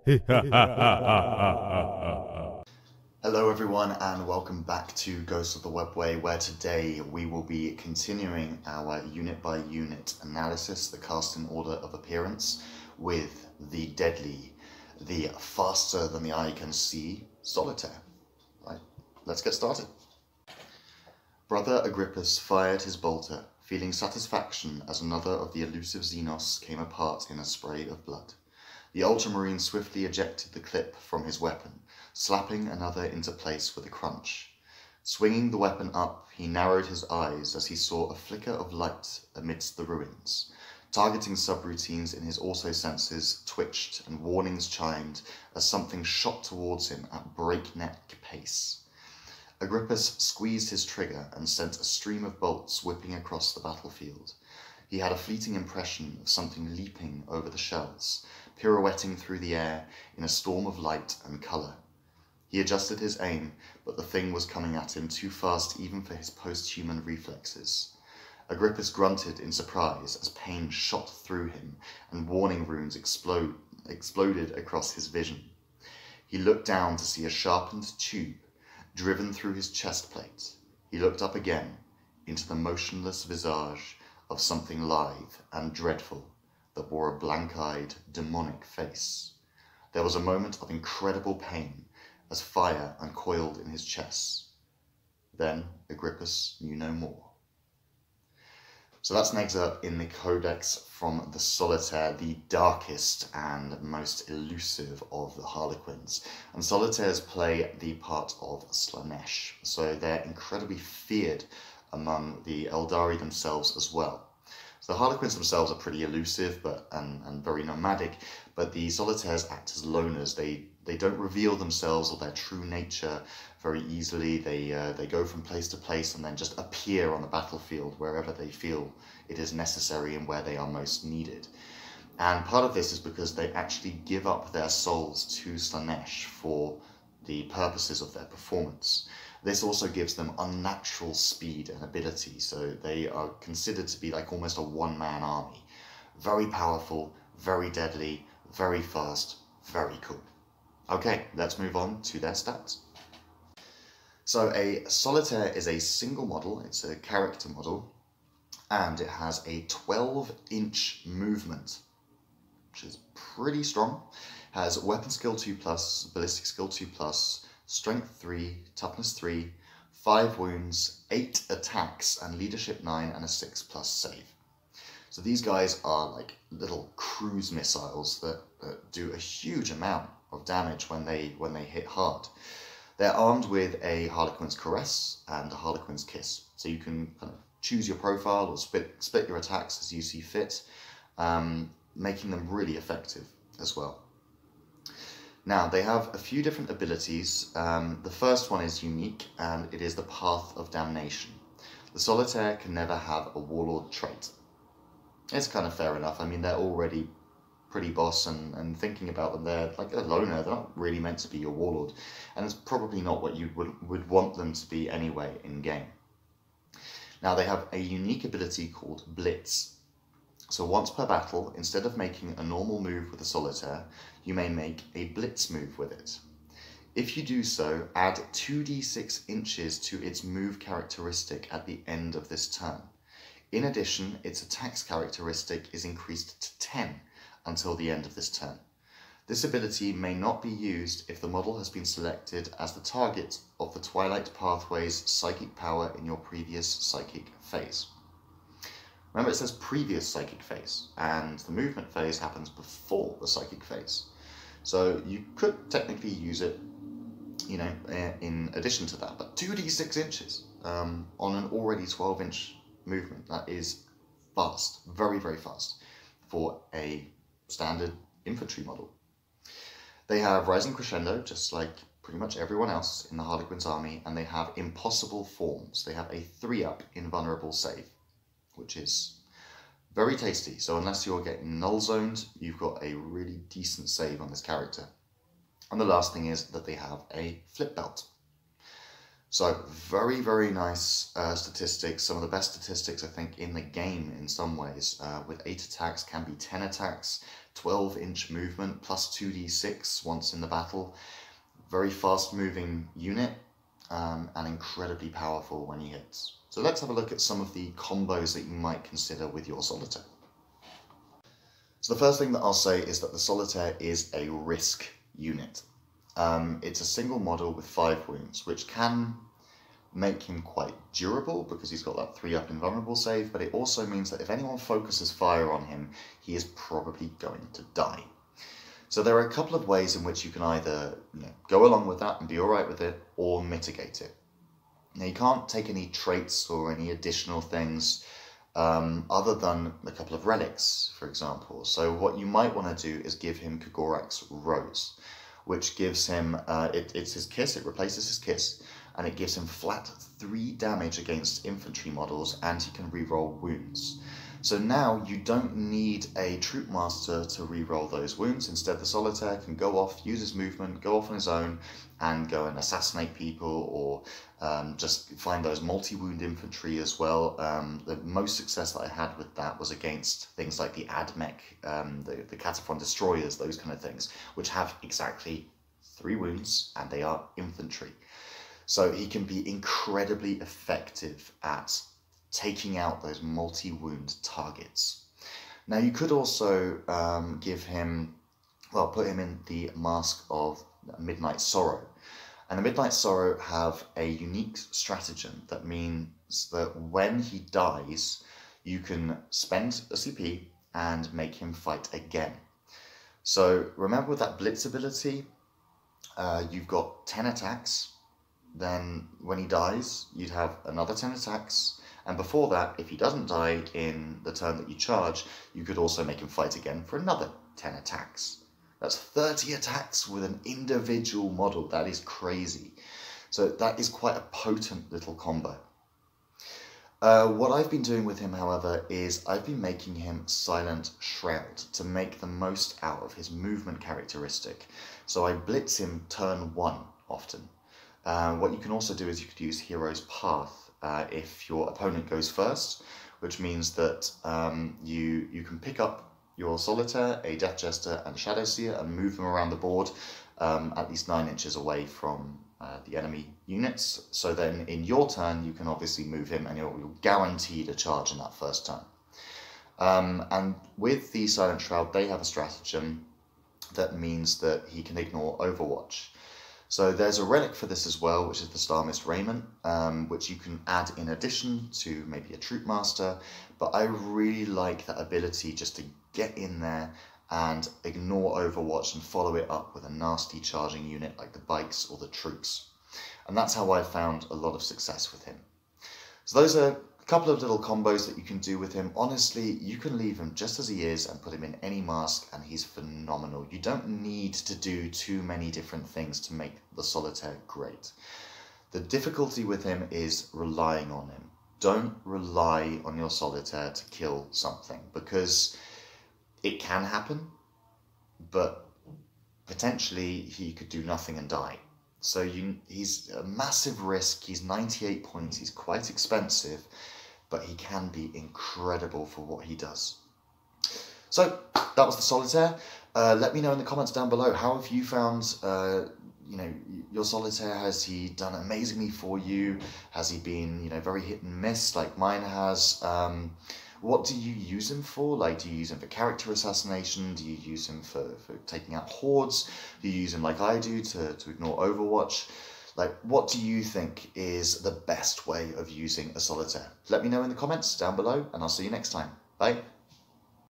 Hello everyone and welcome back to Ghosts of the Webway, where today we will be continuing our unit by unit analysis, the cast in order of appearance, with the deadly, the faster than the eye can see, Solitaire. Right, let's get started. Brother Agrippus fired his bolter, feeling satisfaction as another of the elusive Xenos came apart in a spray of blood. The ultramarine swiftly ejected the clip from his weapon, slapping another into place with a crunch. Swinging the weapon up, he narrowed his eyes as he saw a flicker of light amidst the ruins. Targeting subroutines in his auto-senses twitched and warnings chimed as something shot towards him at breakneck pace. Agrippus squeezed his trigger and sent a stream of bolts whipping across the battlefield. He had a fleeting impression of something leaping over the shells, pirouetting through the air in a storm of light and colour. He adjusted his aim, but the thing was coming at him too fast even for his post-human reflexes. Agrippus grunted in surprise as pain shot through him and warning runes exploded across his vision. He looked down to see a sharpened tube driven through his chest plate. He looked up again into the motionless visage of something lithe and dreadful that bore a blank-eyed, demonic face. There was a moment of incredible pain as fire uncoiled in his chest. Then Agrippus knew no more. So that's an excerpt in the Codex from the Solitaire, the darkest and most elusive of the Harlequins. And Solitaires play the part of Slaanesh, so they're incredibly feared among the Eldari themselves as well. So the Harlequins themselves are pretty elusive and very nomadic, but the Solitaires act as loners. They don't reveal themselves or their true nature very easily. They go from place to place and then just appear on the battlefield wherever they feel it is necessary and where they are most needed. And part of this is because they actually give up their souls to Slaanesh for the purposes of their performance. This also gives them unnatural speed and ability, so they are considered to be like almost a one-man army. Very powerful, very deadly, very fast, very cool. Okay, let's move on to their stats. So a Solitaire is a single model, it's a character model, and it has a 12-inch movement, which is pretty strong. Has weapon skill 2+, ballistic skill 2+, strength 3, toughness 3, 5 wounds, 8 attacks, and leadership 9, and a 6+ save. So these guys are like little cruise missiles that do a huge amount of damage when they hit hard. They're armed with a Harlequin's Caress and a Harlequin's Kiss, so you can kind of choose your profile or split your attacks as you see fit, making them really effective as well. Now, they have a few different abilities. The first one is unique, and it is the Path of Damnation. The Solitaire can never have a Warlord trait. It's kind of fair enough. I mean, they're already pretty boss, and thinking about them, they're like a loner. They're not really meant to be your Warlord, and it's probably not what you would want them to be anyway in-game. Now, they have a unique ability called Blitz. So once per battle, instead of making a normal move with a Solitaire, you may make a Blitz move with it. If you do so, add 2d6 inches to its move characteristic at the end of this turn. In addition, its attacks characteristic is increased to 10 until the end of this turn. This ability may not be used if the model has been selected as the target of the Twilight Pathway's psychic power in your previous psychic phase. Remember, it says previous psychic phase, and the movement phase happens before the psychic phase. So you could technically use it, you know, in addition to that, but 2d6 inches on an already 12-inch movement, that is fast, very, very fast for a standard infantry model. They have Rising Crescendo, just like pretty much everyone else in the Harlequins army, and they have Impossible Forms. They have a 3-up invulnerable save, which is very tasty. So unless you're getting null zoned, you've got a really decent save on this character. And the last thing is that they have a flip belt. So very, very nice statistics. Some of the best statistics, I think, in the game in some ways. With 8 attacks, can be 10 attacks, 12-inch movement, plus 2d6 once in the battle. Very fast-moving unit, and incredibly powerful when he hits. So let's have a look at some of the combos that you might consider with your Solitaire. So the first thing that I'll say is that the Solitaire is a risk unit. It's a single model with 5 wounds, which can make him quite durable because he's got that 3-up invulnerable save, but it also means that if anyone focuses fire on him, he is probably going to die. So there are a couple of ways in which you can either go along with that and be alright with it, or mitigate it. Now you can't take any traits or any additional things other than a couple of relics, for example. So what you might want to do is give him Kogorak's Rose, which gives him, it's his kiss, it replaces his kiss, and it gives him flat 3 damage against infantry models, and he can reroll wounds. So now you don't need a troop master to reroll those wounds. Instead, the Solitaire can go off, use his movement, go off on his own, and go and assassinate people, or just find those multi-wound infantry as well. The most success that I had with that was against things like the Admech, the Cataphron Destroyers, those kind of things, which have exactly 3 wounds, and they are infantry. So he can be incredibly effective at taking out those multi-wound targets. Now you could also give him, well, put him in the Mask of Midnight Sorrow. And the Midnight Sorrow have a unique stratagem that means that when he dies, you can spend a CP and make him fight again. So remember with that Blitz ability, you've got 10 attacks. Then when he dies, you'd have another 10 attacks. And before that, if he doesn't die in the turn that you charge, you could also make him fight again for another 10 attacks. That's 30 attacks with an individual model. That is crazy. So that is quite a potent little combo. What I've been doing with him, however, is I've been making him Silent Shroud to make the most out of his movement characteristic. So I blitz him turn 1 often. What you can also do is you could use Hero's Path if your opponent goes first, which means that you can pick up your Solitaire, a Death Jester, and a Shadow Seer and move them around the board at least 9 inches away from the enemy units. So then in your turn, you can obviously move him and you're guaranteed a charge in that first turn. And with the Silent Shroud, they have a stratagem that means that he can ignore Overwatch. So there's a relic for this as well, which is the Star Mist Raiment, which you can add in addition to maybe a Troop Master, but I really like that ability just to get in there and ignore Overwatch and follow it up with a nasty charging unit like the Bikes or the Troops. And that's how I found a lot of success with him. So those are a couple of little combos that you can do with him. Honestly, you can leave him just as he is and put him in any mask and he's phenomenal. You don't need to do too many different things to make the Solitaire great. The difficulty with him is relying on him. Don't rely on your Solitaire to kill something, because it can happen, but potentially he could do nothing and die. So he's a massive risk. He's 98 points. He's quite expensive, but he can be incredible for what he does. So that was the Solitaire. Let me know in the comments down below, how have you found your Solitaire? Has he done amazingly for you? Has he been very hit and miss like mine has? What do you use him for? Like, do you use him for character assassination? Do you use him for taking out hordes? Do you use him like I do to ignore Overwatch? Like, what do you think is the best way of using a Solitaire? Let me know in the comments down below, and I'll see you next time. Bye.